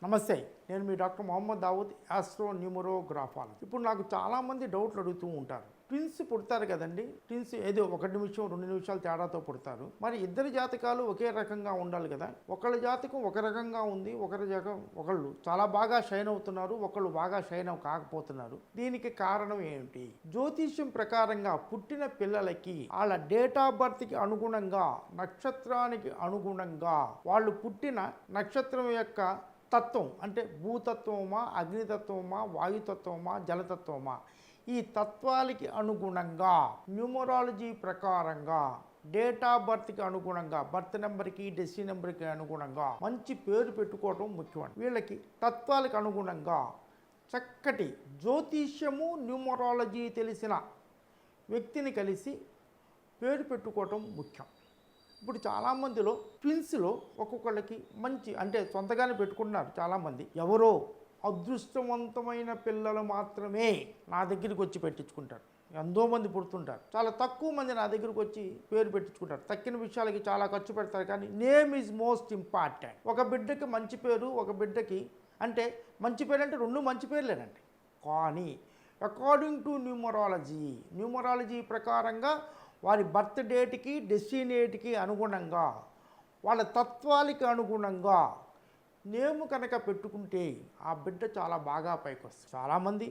నమస్తే, నేను మీ doctor Mohammed Dawood, astro న్యూమరోగ్రాఫాలజీ. ఇప్పుడు నాకు చాలామంది డౌట్లు అడుగుతూ ఉంటారు. ట్విన్స్ పుడతారు కదండి, ట్విన్స్ ఏదో 1 నిమిషం 2 నిమిషాలు తేడాతో పుడతారు. మరి ఇద్దరి జాతకాలు ఒకే రకంగా ఉండాలి కదా. ఒకళ్ళ జాతకం ఒక రకంగా ఉంది, ఒకళ్ళు చాలా బాగా షైన్ అవుతున్నారు, ఒకళ్ళు బాగా షైన్ కాకపోతున్నారు. దీనికి కారణం ఏమిటి? జ్యోతిష్యం ప్రకారంగా పుట్టిన పిల్లలకి వాళ్ళ డేట్ ఆఫ్ బర్త్కి అనుగుణంగా, నక్షత్రానికి అనుగుణంగా వాళ్ళు పుట్టిన నక్షత్రం యొక్క తత్వం, అంటే భూతత్వమా, అగ్నితత్వమా, వాయుతత్వమా, జలతత్వమా, ఈ తత్వాలకి అనుగుణంగా న్యూమరాలజీ ప్రకారంగా డేట్ ఆఫ్ బర్త్కి అనుగుణంగా, బర్త్ నెంబర్కి, డెస్టినీ నెంబర్కి అనుగుణంగా మంచి పేరు పెట్టుకోవడం ముఖ్యం. వీళ్ళకి తత్వాలకు అనుగుణంగా చక్కటి జ్యోతిష్యము, న్యూమరాలజీ తెలిసిన వ్యక్తిని కలిసి పేరు పెట్టుకోవటం ముఖ్యం. ఇప్పుడు చాలామందిలో ట్విన్స్లో ఒక్కొక్కళ్ళకి మంచి, అంటే సొంతగానే పెట్టుకుంటున్నారు చాలామంది. ఎవరో అదృష్టవంతమైన పిల్లలు మాత్రమే నా దగ్గరికి వచ్చి పెట్టించుకుంటారు. ఎంతోమంది పుడుతుంటారు, చాలా తక్కువ మంది నా దగ్గరికి వచ్చి పేరు పెట్టించుకుంటారు. తక్కిన విషయాలకి చాలా ఖర్చు పెడతారు, కానీ నేమ్ ఈజ్ మోస్ట్ ఇంపార్టెంట్. ఒక బిడ్డకి మంచి పేరు, ఒక బిడ్డకి అంటే మంచి పేరు అంటే 2 మంచి పేర్లేనండి. కానీ అకార్డింగ్ టు న్యూమరాలజీ ప్రకారంగా వారి బర్త్ డేట్కి, డెస్టినేట్కి అనుగుణంగా, వాళ్ళ తత్వాలకి అనుగుణంగా నేము కనుక పెట్టుకుంటే ఆ బిడ్డ చాలా బాగా పైకి వస్తుంది.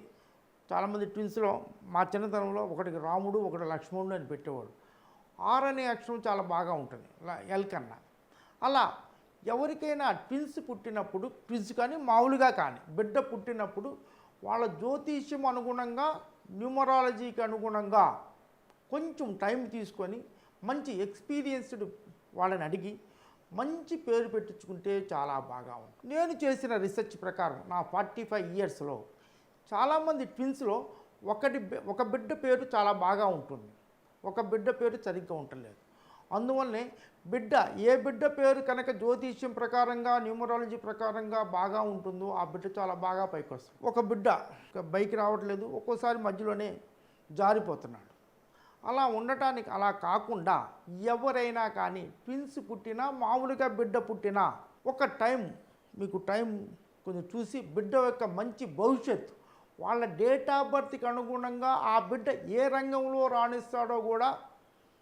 చాలామంది ట్విన్స్లో మా చిన్నతనంలో ఒకటికి రాముడు, ఒకటి లక్ష్మణుడు అని పెట్టేవాడు. ఆర్ అనే అక్షరం చాలా బాగా ఉంటుంది ఎల్ కన్నా. అలా ఎవరికైనా ట్విన్స్ పుట్టినప్పుడు, ట్విన్స్ కానీ మామూలుగా కానీ బిడ్డ పుట్టినప్పుడు వాళ్ళ జ్యోతిష్యం అనుగుణంగా, న్యూమరాలజీకి అనుగుణంగా కొంచెం టైం తీసుకొని మంచి ఎక్స్పీరియన్స్డ్ వాళ్ళని అడిగి మంచి పేరు పెట్టించుకుంటే చాలా బాగా ఉంటుంది. నేను చేసిన రీసెర్చ్ ప్రకారం నా 45 ఇయర్స్లో చాలామంది ట్విన్స్లో ఒక బిడ్డ పేరు చాలా బాగా ఉంటుంది, ఒక బిడ్డ పేరు సరిగ్గా ఉండలేదు. అందువల్లనే ఏ బిడ్డ పేరు కనుక జ్యోతిష్యం ప్రకారంగా, న్యూమరాలజీ ప్రకారంగా బాగా ఉంటుందో ఆ బిడ్డ చాలా బాగా పైకి వస్తుంది. ఒక బిడ్డ బైక్ రావట్లేదు, ఒక్కోసారి మధ్యలోనే జారిపోతున్నాడు. అలా ఉండటానికి, అలా కాకుండా ఎవరైనా కానీ ట్విన్స్ పుట్టినా, మామూలుగా బిడ్డ పుట్టినా ఒక మీకు టైం కొంచెం చూసి బిడ్డ యొక్క మంచి భవిష్యత్తు, వాళ్ళ డేట్ ఆఫ్ బర్త్కి అనుగుణంగా ఆ బిడ్డ ఏ రంగంలో రాణిస్తాడో కూడా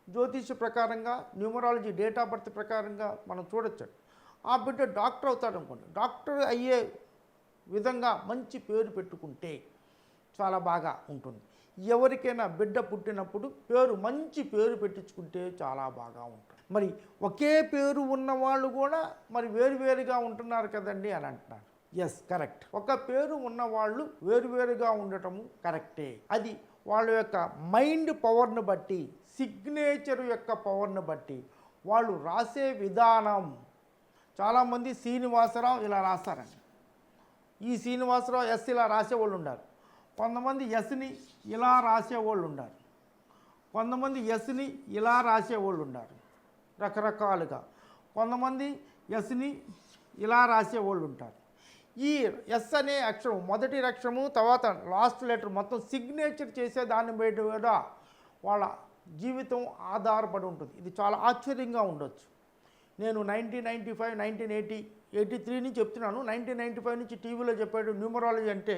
జ్యోతిష ప్రకారంగా, న్యూమరాలజీ డేట్ ఆఫ్ బర్త్ ప్రకారంగా మనం చూడొచ్చు. ఆ బిడ్డ డాక్టర్ అవుతాడు అనుకోండి, డాక్టర్ అయ్యే విధంగా మంచి పేరు పెట్టుకుంటే చాలా బాగా ఉంటుంది. ఎవరికైనా బిడ్డ పుట్టినప్పుడు మంచి పేరు పెట్టించుకుంటే చాలా బాగా ఉంటుంది. మరి ఒకే పేరు ఉన్నవాళ్ళు కూడా మరి వేరువేరుగా ఉంటున్నారు కదండి అని అంటున్నారు. Yes, correct. ఒక పేరు ఉన్నవాళ్ళు వేరువేరుగా ఉండటము కరెక్టే. అది వాళ్ళ యొక్క మైండ్ పవర్ను బట్టి, సిగ్నేచర్ యొక్క పవర్ను బట్టి, వాళ్ళు రాసే విధానం. చాలామంది శ్రీనివాసరావు ఇలా రాస్తారండి, ఈ శ్రీనివాసరావు ఎస్ ఇలా రాసేవాళ్ళు ఉన్నారు. కొంతమంది ఎస్ని ఇలా రాసేవాళ్ళు ఉన్నారు, కొంతమంది ఎస్ని ఇలా రాసేవాళ్ళు ఉన్నారు రకరకాలుగా. కొంతమంది ఎస్ని ఇలా రాసేవాళ్ళు ఉంటారు. ఈ ఎస్ అనే అక్షరం, మొదటి అక్షరము తర్వాత లాస్ట్ లెటర్, మొత్తం సిగ్నేచర్ చేసే దాన్ని మీద వాళ్ళ జీవితం ఆధారపడి ఉంటుంది. ఇది చాలా ఆశ్చర్యంగా ఉండొచ్చు. నేను 1995, 1983 నుంచి చెప్తున్నాను. 1995 నుంచి టీవీలో చెప్పాడు న్యూమరాలజీ అంటే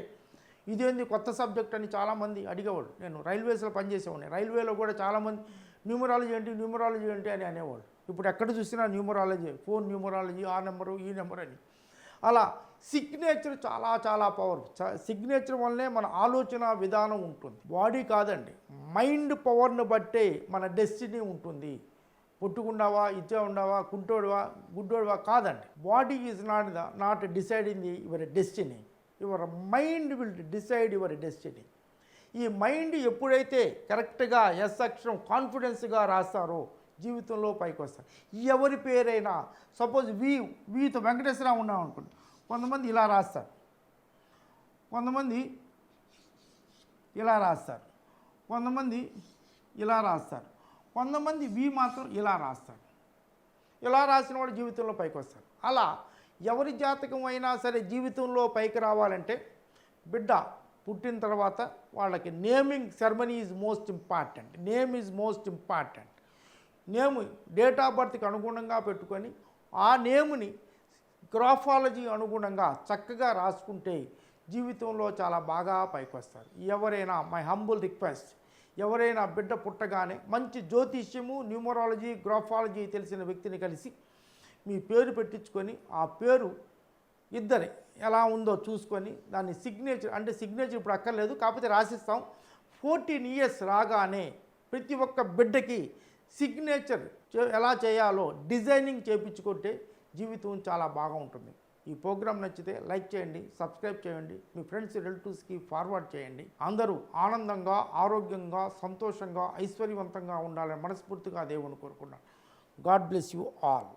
ఇదేంది కొత్త సబ్జెక్ట్ అని చాలామంది అడిగేవాళ్ళు. నేను రైల్వేస్లో పనిచేసేవాడిని. రైల్వేలో కూడా చాలామంది న్యూమరాలజీ ఏంటి అని అనేవాళ్ళు. ఇప్పుడు ఎక్కడ చూసినా న్యూమరాలజీ, ఫోన్ న్యూమరాలజీ, ఆ నెంబరు ఈ నెంబర్ అని. అలా సిగ్నేచర్ చాలా చాలా పవర్. సిగ్నేచర్ వల్లనే మన ఆలోచన విధానం ఉంటుంది, బాడీ కాదండి. మైండ్ పవర్ను బట్టే మన డెస్టినీ ఉంటుంది. పుట్టుకుండావా, ఇచ్చే ఉండవా, కుంటోడువా, గుడ్డోడువా కాదండి. Body is not deciding your destiny. Your mind will decide your destiny. ఈ మైండ్ ఎప్పుడైతే కరెక్ట్గా ఎస్ అక్షరం కాన్ఫిడెన్స్గా రాస్తారో జీవితంలో పైకి వస్తారు. ఎవరి పేరైనా, సపోజ్ వీతో వెంకటేశ్వరరావు ఉన్నాం అనుకోండి, కొంతమంది ఇలా రాస్తారు, కొంతమంది ఇలా రాస్తారు, కొంతమంది ఇలా రాస్తారు, కొంతమంది మాత్రం ఇలా రాస్తారు. ఇలా రాసిన వాడు జీవితంలో పైకి వస్తారు. అలా ఎవరి జాతకం అయినా సరే జీవితంలో పైకి రావాలంటే బిడ్డ పుట్టిన తర్వాత వాళ్ళకి naming ceremony is most important. Name date of బర్త్కి అనుగుణంగా పెట్టుకొని ఆ నేమ్ని గ్రాఫాలజీ అనుగుణంగా చక్కగా రాసుకుంటే జీవితంలో చాలా బాగా పైకి వస్తారు. ఎవరైనా మై హంబుల్ రిక్వెస్ట్, ఎవరైనా బిడ్డ పుట్టగానే మంచి జ్యోతిష్యము, న్యూమరాలజీ, గ్రాఫాలజీ తెలిసిన వ్యక్తిని కలిసి మీ పేరు పెట్టించుకొని ఆ పేరు ఇద్దరి ఎలా ఉందో చూసుకొని దాన్ని సిగ్నేచర్, అంటే సిగ్నేచర్ ఇప్పుడు అక్కర్లేదు కాకపోతే రాసిస్తాం. 14 ఇయర్స్ రాగానే ప్రతి ఒక్క బిడ్డకి సిగ్నేచర్ ఎలా చేయాలో డిజైనింగ్ చేయించుకుంటే జీవితం చాలా బాగా ఉంటుంది. ఈ ప్రోగ్రాం నచ్చితే లైక్ చేయండి, సబ్స్క్రైబ్ చేయండి, మీ ఫ్రెండ్స్ రిలేటివ్స్కి ఫార్వర్డ్ చేయండి. అందరూ ఆనందంగా, ఆరోగ్యంగా, సంతోషంగా, ఐశ్వర్యవంతంగా ఉండాలని మనస్ఫూర్తిగా దేవుని కోరుకున్నాను. God bless you all.